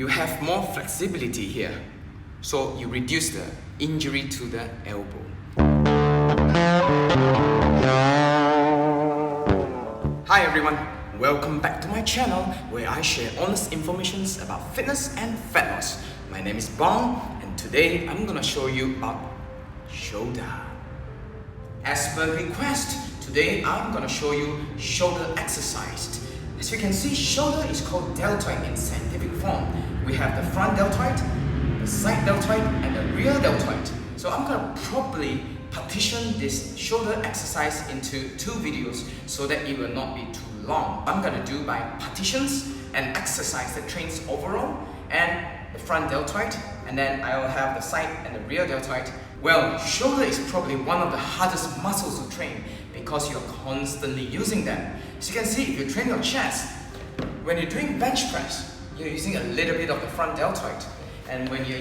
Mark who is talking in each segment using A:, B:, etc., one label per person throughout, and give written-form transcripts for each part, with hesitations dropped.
A: You have more flexibility here, so you reduce the injury to the elbow. Hi everyone, welcome back to my channel where I share honest information about fitness and fat loss. My name is Bong and today I'm gonna show you about shoulder. As per request, today I'm gonna show you shoulder exercise. As you can see, shoulder is called deltoid in scientific form. We have the front deltoid, the side deltoid, and the rear deltoid. So I'm gonna properly partition this shoulder exercise into two videos so that it will not be too long. I'm gonna do by partitions and exercise that trains overall and the front deltoid, and then I will have the side and the rear deltoid. Well, shoulder is probably one of the hardest muscles to train because you're constantly using them. As you can see, if you train your chest, when you're doing bench press, you're using a little bit of the front deltoid. And when you're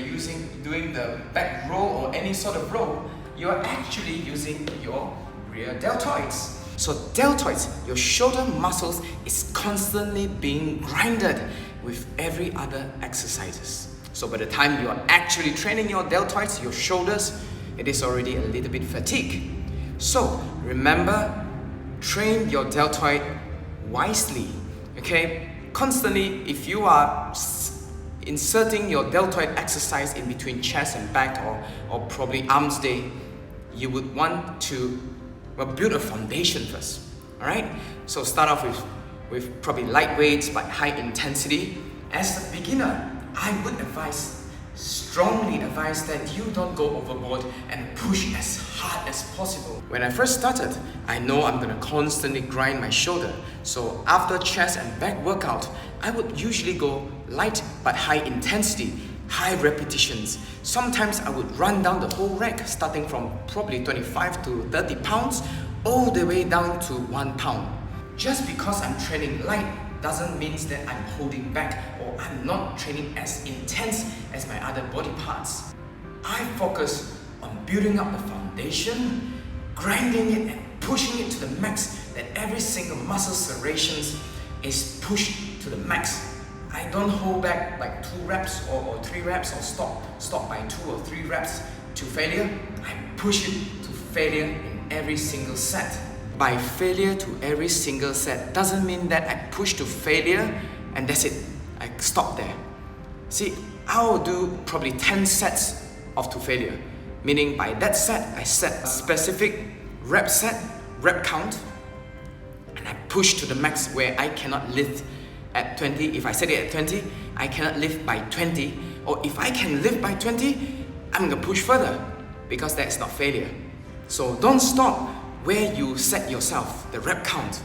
A: doing the back row or any sort of row, you're actually using your rear deltoids. So deltoids, your shoulder muscles, is constantly being grinded with every other exercises. So by the time you're actually training your deltoids, your shoulders, it is already a little bit fatigued. So remember, train your deltoid wisely, okay? Constantly, if you are inserting your deltoid exercise in between chest and back or probably arms day, you would want to build a foundation first, all right? So start off with probably light weights but high intensity. As a beginner, I would strongly advise that you don't go overboard and push as hard as possible. When I first started, I know I'm gonna constantly grind my shoulder. So after chest and back workout, I would usually go light but high intensity, high repetitions. Sometimes I would run down the whole rack, starting from probably 25 to 30 pounds, all the way down to 1 pound. Just because I'm training light doesn't mean that I'm holding back or I'm not training as intense as my other body parts. I focus on building up the foundation, grinding it and pushing it to the max, that every single muscle serrations is pushed to the max. I don't hold back like 2 reps or 3 reps or stop by 2 or 3 reps to failure. I push it to failure in every single set. By failure to every single set doesn't mean that I push to failure and that's it. I stop there. See, I'll do probably 10 sets of to failure. Meaning by that set, I set a specific rep count, and I push to the max where I cannot lift at 20. If I set it at 20, I cannot lift by 20. Or if I can lift by 20, I'm gonna push further because that's not failure. So don't stop where you set yourself, the rep count.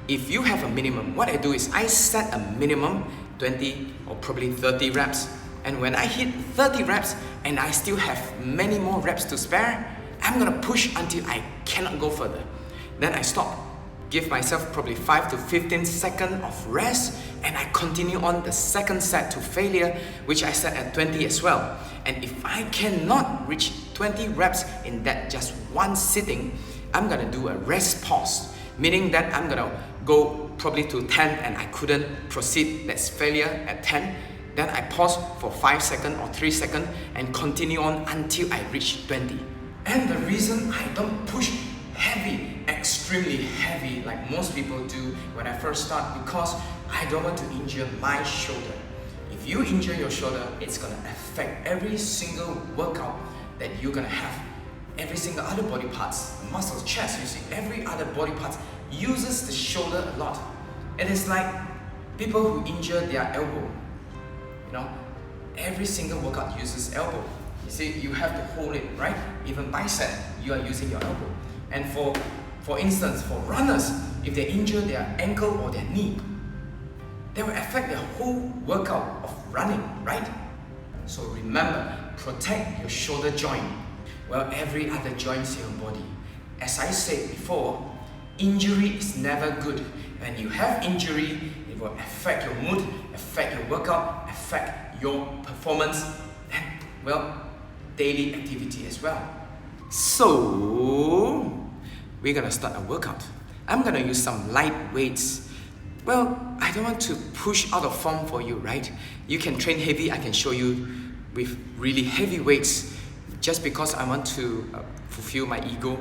A: If you have a minimum, what I do is I set a minimum 20 or probably 30 reps. And when I hit 30 reps and I still have many more reps to spare, I'm gonna push until I cannot go further. Then I stop. Give myself probably 5 to 15 seconds of rest and I continue on the second set to failure, which I set at 20 as well. And if I cannot reach 20 reps in that just one sitting, I'm gonna do a rest pause, meaning that I'm gonna go probably to 10 and I couldn't proceed, that's failure at 10. Then I pause for 5 seconds or 3 seconds and continue on until I reach 20. And the reason I don't push heavy, extremely heavy like most people do when I first start, because I don't want to injure my shoulder. If you injure your shoulder, it's gonna affect every single workout that you're gonna have. Every single other body parts, muscles, chest, you see, every other body part uses the shoulder a lot. It is like people who injure their elbow. You know, every single workout uses elbow. You see, you have to hold it, right? Even bicep, you are using your elbow. And for instance, for runners, if they injure their ankle or their knee, they will affect the whole workout of running, right? So remember, protect your shoulder joint. Well, every other joint in your body. As I said before, injury is never good. When you have injury, it will affect your mood, affect your workout, affect your performance, and well, daily activity as well. So, we're gonna start a workout. I'm gonna use some light weights Well, I don't want to push out of form for you, right? You can train heavy, I can show you with really heavy weights just because I want to fulfill my ego,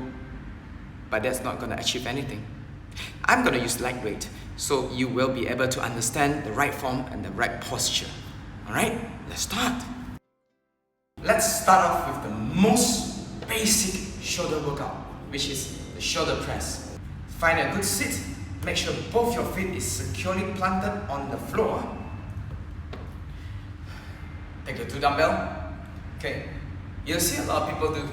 A: but that's not gonna achieve anything. I'm gonna use lightweight, so you will be able to understand the right form and the right posture. Alright, let's start. Let's start off with the most basic shoulder workout, which is the shoulder press. Find a good seat. Make sure both your feet is securely planted on the floor. Take the 2 dumbbell. Okay, you'll see a lot of people do.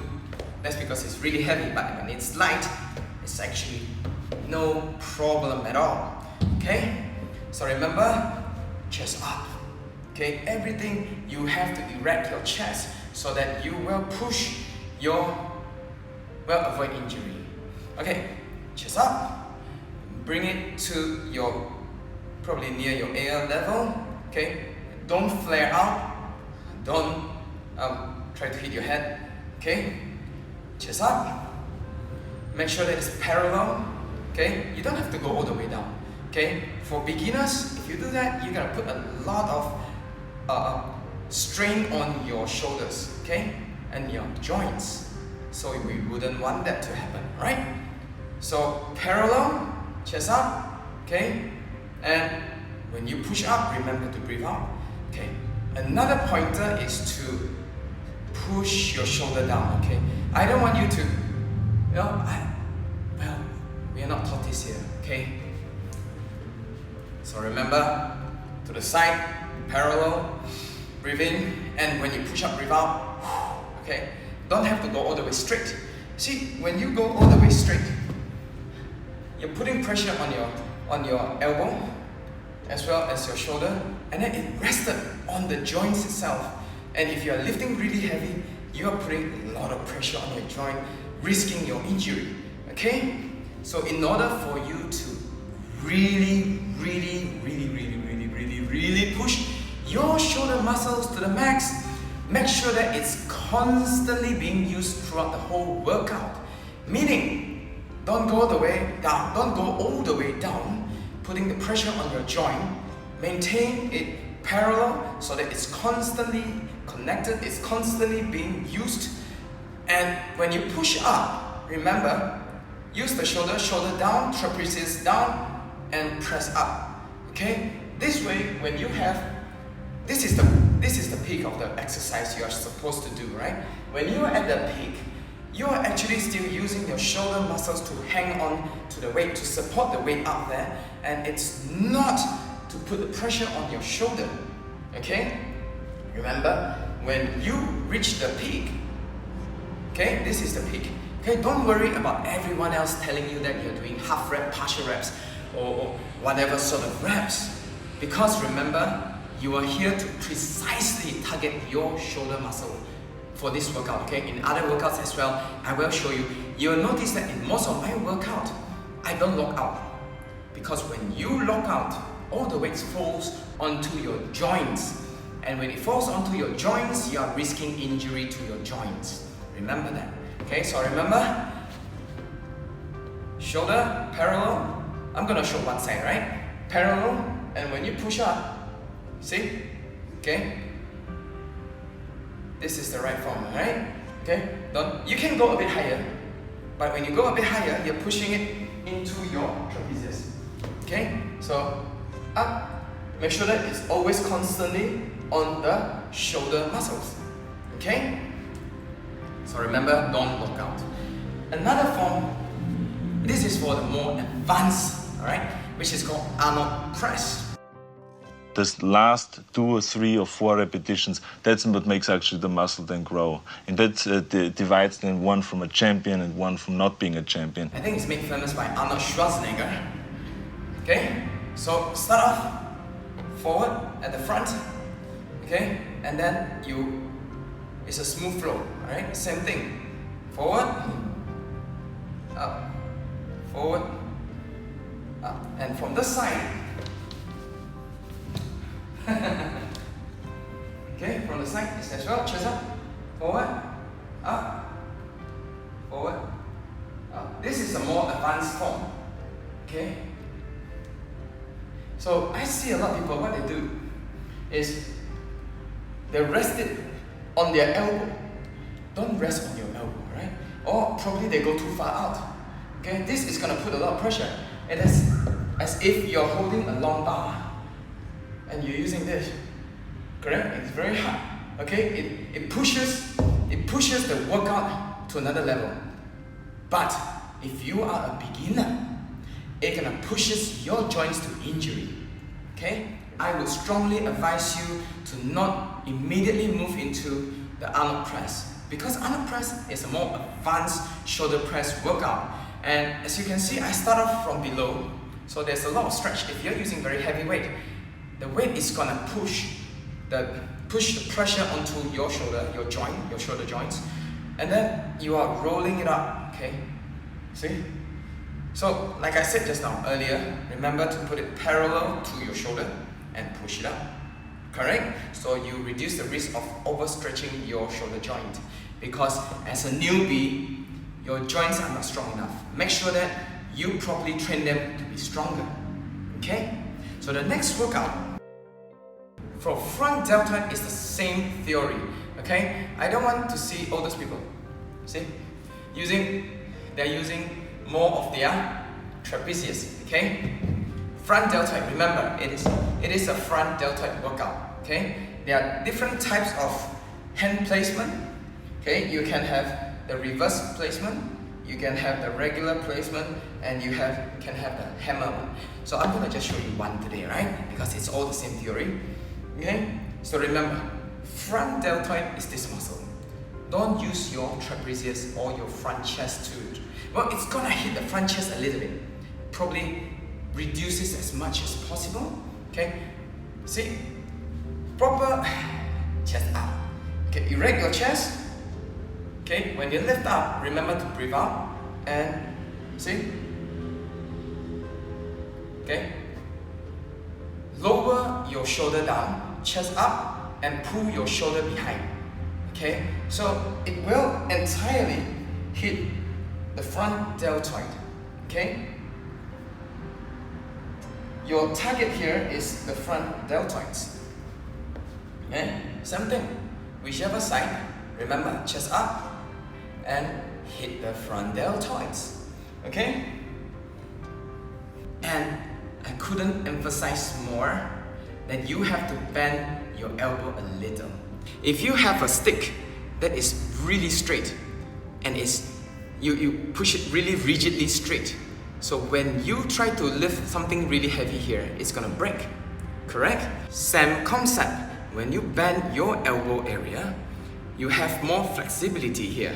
A: That's because it's really heavy, but when it's light, it's actually no problem at all. Okay, so remember, chest up. Okay, everything you have to erect your chest so that you will push your, avoid injury. Okay, chest up. Bring it to your, probably near your ear level, okay? Don't flare out, don't try to hit your head, okay? Chest up, make sure that it's parallel, okay? You don't have to go all the way down, okay? For beginners, if you do that, you're gonna put a lot of strain on your shoulders, okay? And your joints, so we wouldn't want that to happen, right? So parallel, chest up, okay? And when you push up, remember to breathe out, okay? Another pointer is to push your shoulder down, okay? I don't want you to, we are not taught this here, okay? So remember, to the side, parallel, breathe in, and when you push up, breathe out, okay? Don't have to go all the way straight. See, when you go all the way straight, you're putting pressure on your elbow as well as your shoulder, and then it rested on the joints itself. And if you are lifting really heavy, you are putting a lot of pressure on your joint, risking your injury. Okay? So in order for you to really push your shoulder muscles to the max, make sure that it's constantly being used throughout the whole workout. Meaning, don't go all the way down, don't go all the way down, putting the pressure on your joint. Maintain it parallel so that it's constantly connected, it's constantly being used. And when you push up, remember, use the shoulder down, trapezius down, and press up. Okay? This way, when you have, this is the peak of the exercise you are supposed to do, right? When you are at the peak, you are actually still using your shoulder muscles to hang on to the weight, to support the weight up there, and it's not to put the pressure on your shoulder, okay? Remember, when you reach the peak, okay, this is the peak, okay? Don't worry about everyone else telling you that you're doing half rep, partial reps, or whatever sort of reps, because remember, you are here to precisely target your shoulder muscle for this workout, okay? In other workouts as well, I will show you. You'll notice that in most of my workout, I don't lock out. Because when you lock out, all the weight falls onto your joints. And when it falls onto your joints, you are risking injury to your joints. Remember that, okay? So remember, shoulder, parallel. I'm gonna show one side, right? Parallel, and when you push up, see? Okay? This is the right form, right? Okay? You can go a bit higher, but when you go a bit higher, you're pushing it into your trapezius. Okay? So, up. Make sure that it's always constantly on the shoulder muscles. Okay? So remember, don't lock out. Another form, this is for the more advanced, alright? Which is called Arnold Press.
B: This last 2 or 3 or 4 repetitions, that's what makes actually the muscle then grow. And that divides then one from a champion and one from not being a champion.
A: I think it's made famous by Arnold Schwarzenegger. Okay? So start off forward at the front. Okay? And then it's a smooth flow. Alright? Same thing. Forward, up, forward, up. And from this side, okay, from the side, it's as well, chest up, forward, up, forward, up. This is a more advanced form, okay? So I see a lot of people, what they do is they rest it on their elbow. Don't rest on your elbow, right? Or probably they go too far out. Okay, this is gonna put a lot of pressure. It is as if you're holding a long bar and you're using this. Correct? It's very hard. Okay, it pushes the workout to another level. But if you are a beginner, it gonna pushes your joints to injury. Okay, I would strongly advise you to not immediately move into the Arnold Press, because Arnold Press is a more advanced shoulder press workout. And as you can see, I start off from below, so there's a lot of stretch. If you're using very heavy weight, the weight is gonna push the pressure onto your shoulder, your shoulder joints, and then you are rolling it up. Okay, see? So like I said just now earlier, remember to put it parallel to your shoulder and push it up. Correct? So you reduce the risk of overstretching your shoulder joint, because as a newbie, your joints are not strong enough. Make sure that you properly train them to be stronger. Okay? So the next workout for front deltoid is the same theory. Okay? I don't want to see all those people. See? They're using more of their trapezius. Okay? Front deltoid, remember, it is a front deltoid workout. Okay? There are different types of hand placement. Okay? You can have the reverse placement, you can have the regular placement, and you can have the hammer one. So I'm gonna just show you one today, right? Because it's all the same theory. Okay? So remember, front deltoid is this muscle. Don't use your trapezius or your front chest to, well, it's gonna hit the front chest a little bit. Probably reduces as much as possible. Okay? See? Proper chest up. Okay, erect your chest. Okay, when you lift up, remember to breathe out and see? Okay? Lower your shoulder down, chest up, and pull your shoulder behind. Okay? So it will entirely hit the front deltoid. Okay? Your target here is the front deltoids. Okay? Same thing. Whichever side, remember, chest up and hit the front deltoids. Okay? And I couldn't emphasize more that you have to bend your elbow a little. If you have a stick that is really straight and you push it really rigidly straight, so when you try to lift something really heavy here, it's gonna break. Correct? Same concept. When you bend your elbow area, you have more flexibility here.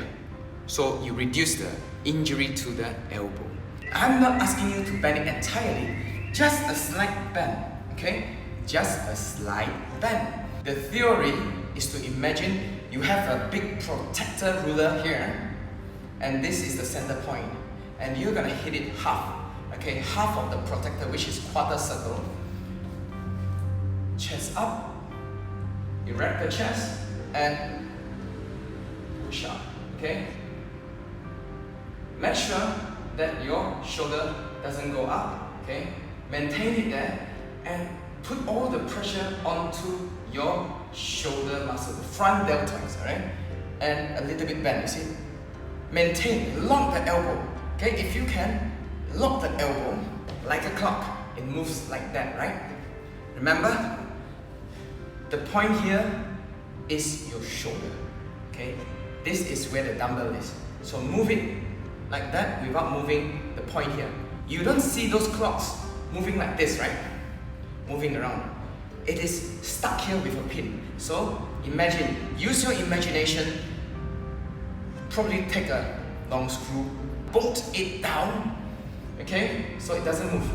A: So you reduce the injury to the elbow. I'm not asking you to bend it entirely, just a slight bend, okay? Just a slight bend. The theory is to imagine you have a big protector ruler here, and this is the center point, and you're gonna hit it half, okay? Half of the protector, which is quarter circle. Chest up, erect the chest, and push up, okay? Make sure that your shoulder doesn't go up, okay? Maintain it there and put all the pressure onto your shoulder muscle, the front deltoids, alright? And a little bit bend, you see? Maintain, lock the elbow, okay? If you can, lock the elbow like a clock. It moves like that, right? Remember, the point here is your shoulder, okay? This is where the dumbbell is. So move it like that without moving the point here. You don't see those clocks moving like this, right? Moving around. It is stuck here with a pin. So imagine, use your imagination, probably take a long screw, bolt it down, okay? So it doesn't move.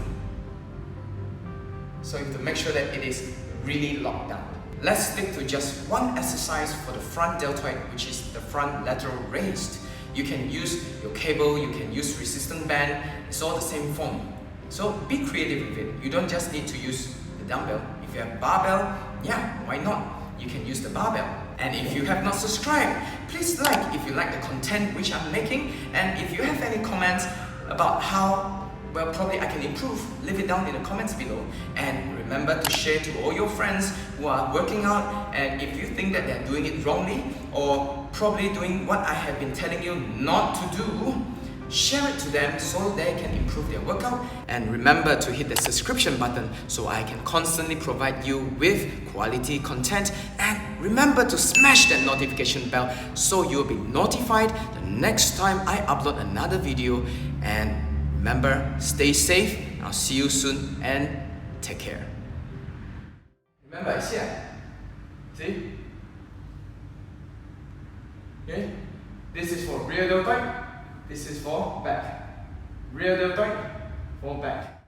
A: So you have to make sure that it is really locked down. Let's stick to just one exercise for the front deltoid, which is the front lateral raised. You can use your cable, you can use resistance band, it's all the same form. So be creative with it. You don't just need to use the dumbbell. If you have barbell, yeah, why not? You can use the barbell. And if you have not subscribed, please like if you like the content which I'm making. And if you have any comments about how well, probably I can improve, leave it down in the comments below. And remember to share to all your friends who are working out, and if you think that they're doing it wrongly or probably doing what I have been telling you not to do, share it to them so they can improve their workout. And remember to hit the subscription button so I can constantly provide you with quality content. And remember to smash that notification bell so you'll be notified the next time I upload another video. And remember, stay safe. I'll see you soon and take care. Remember, it's here. See? Okay? This is for rear deltoid. This is for back. Rear deltoid for back.